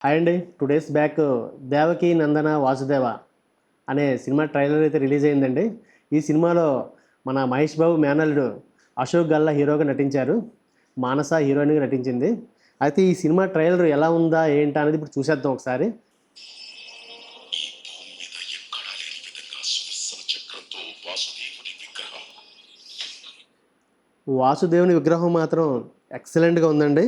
Hi అండి. 2 days back 'Devaki Nandana Vasudeva' అనే cinema trailer అయితే రిలీజ్ అయిందండి. ఈ సినిమాలో మన మహేష్ బాబు మేనల్లుడు అశోక్ గల్లా హీరోగా నటించారు. మానస హీరోయిన్‌గా నటించింది. అయితే ఈ సినిమా ట్రైలర్ ఎలా ఉందా ఏంటా అనేది ఇప్పుడు చూసేద్దాం ఒకసారి. ఈ భూమి మీద ఎక్కడా లేని విధంగా సుదర్శన చక్రంతో వాసుదేవుని విగ్రహం. వాసుదేవుని విగ్రహం మాత్రం ఎక్సలెంట్‌గా ఉందండి.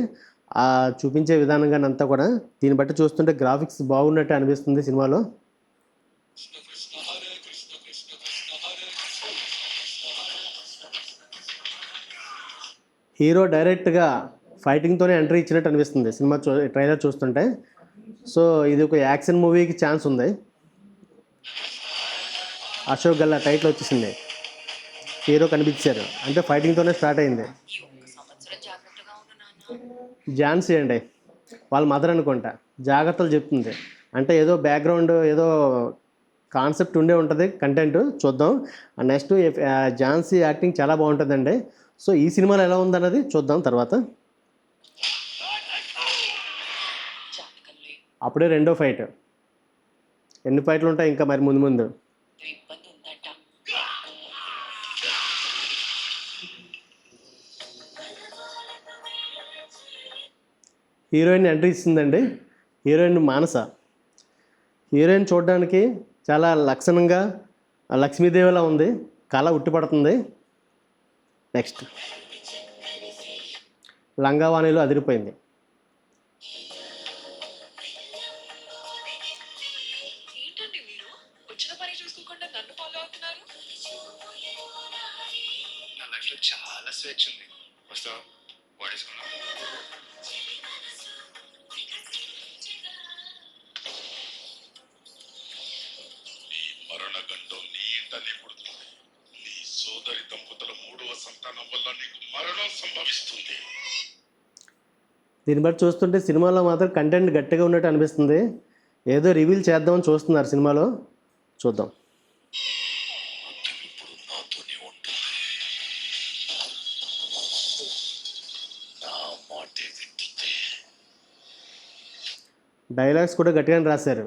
చూపించే విధానం గాని అంతా కూడా దీన్ని బట్టి చూస్తుంటే గ్రాఫిక్స్ బాగున్నట్టే అనిపిస్తుంది సినిమాలో. కృష్ణ కృష్ణ హరే కృష్ణ కృష్ణ కృష్ణ హరే కృష్ణ. హీరో డైరెక్ట్‌గా ఫైటింగ్‌తోనే ఎంట్రీ ఇచ్చినట్టు అనిపిస్తుంది సినిమా ట్రైలర్ చూస్తుంటే. సో ఇది ఒక యాక్షన్ మూవీకి ఛాన్స్ ఉంది. అశోక్ గల్లా టైటిల్ వచ్చేసింది. హీరో కనిపించారు. అంటే ఫైటింగ్‌తోనే స్టార్ట్ అయింది. ఈ ఒక్క సంవత్సరం జాగ్రత్తగా ఉండు నాన్న. ఝాన్సీ అండి. వాళ్ళ మదర్ అనుకుంటా. జాగ్రత్తలు చెప్తుంది. అంటే ఏదో బ్యాక్‌గ్రౌండ్ ఏదో కాన్సెప్ట్ ఉండే ఉంటది కంటెంట్ చూద్దాం. నెక్స్ట్ ఝాన్సీ యాక్టింగ్ చాలా బాగుంటుందండి. సో ఈ సినిమాలో ఎలా ఉందన్నది చూద్దాం తర్వాత. జాతకంలో అప్పుడే రెండో ఫైట్. ఎన్ని ఫైట్లు ఉంటాయి ఇంకా మరి ముందు ముందు. ఏదో ఇబ్బంది ఉందట. హీరోయిన్ ఎంట్రీ ఇస్తుందండి. హీరోయిన్ మానస. హీరోయిన్ చూడడానికి చాలా లక్షణంగా లక్ష్మీదేవిలా ఉంది. కళ ఉట్టిపడుతుంది. నెక్స్ట్ లంగావాణిలో అదిరిపోయింది. ఏంటండి మీరు వచ్చిన పని చూసుకోకుండా నన్ను ఫాలో అవుతున్నారు? నా లైఫ్ లో చాలా స్వేచ్ఛ ఉంది. వస్తావా వాడేసుకున్నా. నీ మరణగండం నీ ఇంటనే పుడుతుంది. నీ సోదరి దంపతుల 3వ సంతానం వల్ల నీకు మరణం సంభవిస్తుంది. దీన్ని బట్టి చూస్తుంటే సినిమాలో మాత్రం కంటెంట్ గట్టిగా ఉన్నట్టు అనిపిస్తుంది. ఏదో రివీల్ చేద్దామని చూస్తున్నారు సినిమాలో. చూద్దాం. మొత్తం ఇప్పుడు నాతోనే ఉంటుంది. నా మాటే వింటుంది. డైలాగ్స్ కూడా గట్టిగానే రాశారు.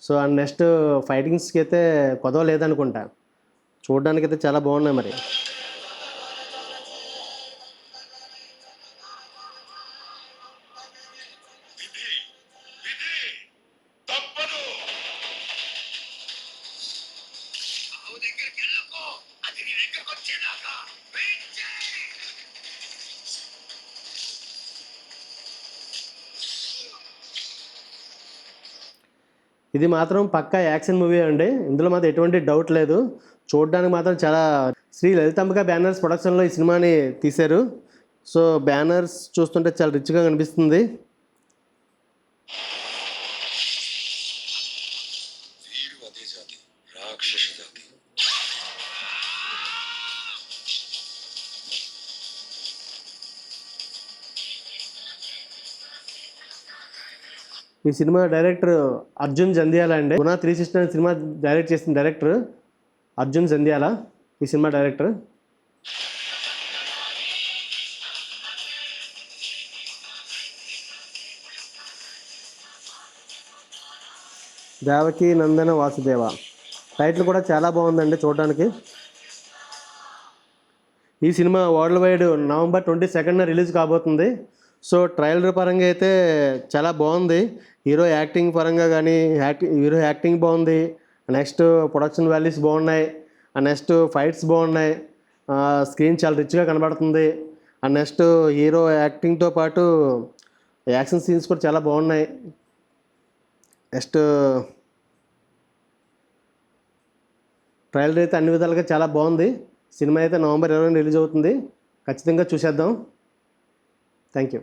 సో అండ్ నెక్స్ట్ ఫైటింగ్స్కి అయితే కొదవ లేదనుకుంటా. చూడడానికైతే చాలా బాగున్నాయి మరి. విధి విధి తప్పదు. ఆవు దగ్గరికి వెళ్ళకు. అది నీ దగ్గరకు వచ్చేదాకా వెయిట్ చేయి. ఇది మాత్రం పక్కా యాక్షన్ మూవీ అండి. ఇందులో మాత్రం ఎటువంటి డౌట్ లేదు. చూడడానికి మాత్రం చాలా శ్రీ లలితాంబిక బ్యానర్స్ ప్రొడక్షన్లో ఈ సినిమాని తీశారు. సో బ్యానర్స్ చూస్తుంటే చాలా రిచ్గా కనిపిస్తుంది. వీడు అదే జాతి, రాక్షస జాతి. ఈ సినిమా డైరెక్టర్ అర్జున్ జంధ్యాల అండి. గుణ 360 అనే సినిమా డైరెక్ట్ చేసిన డైరెక్టర్ అర్జున్ జంధ్యాల ఈ సినిమా డైరెక్టర్. దేవకీ నందన వాసుదేవ టైటిల్ కూడా చాలా బాగుందండి చూడడానికి. ఈ సినిమా వరల్డ్ వైడ్ నవంబర్ 22న రిలీజ్ కాబోతుంది. సో ట్రైలర్ పరంగా అయితే చాలా బాగుంది. హీరో యాక్టింగ్ పరంగా కానీ హీరో యాక్టింగ్ బాగుంది. నెక్స్ట్ ప్రొడక్షన్ వాల్యూస్ బాగున్నాయి. నెక్స్ట్ ఫైట్స్ బాగున్నాయి. స్క్రీన్ చాలా రిచ్గా కనబడుతుంది. నెక్స్ట్ హీరో యాక్టింగ్తో పాటు యాక్షన్ సీన్స్ కూడా చాలా బాగున్నాయి. నెక్స్ట్ ట్రైలర్ అయితే అన్ని విధాలుగా చాలా బాగుంది. సినిమా అయితే నవంబర్ 20న రిలీజ్ అవుతుంది. ఖచ్చితంగా చూసేద్దాం. Thank you.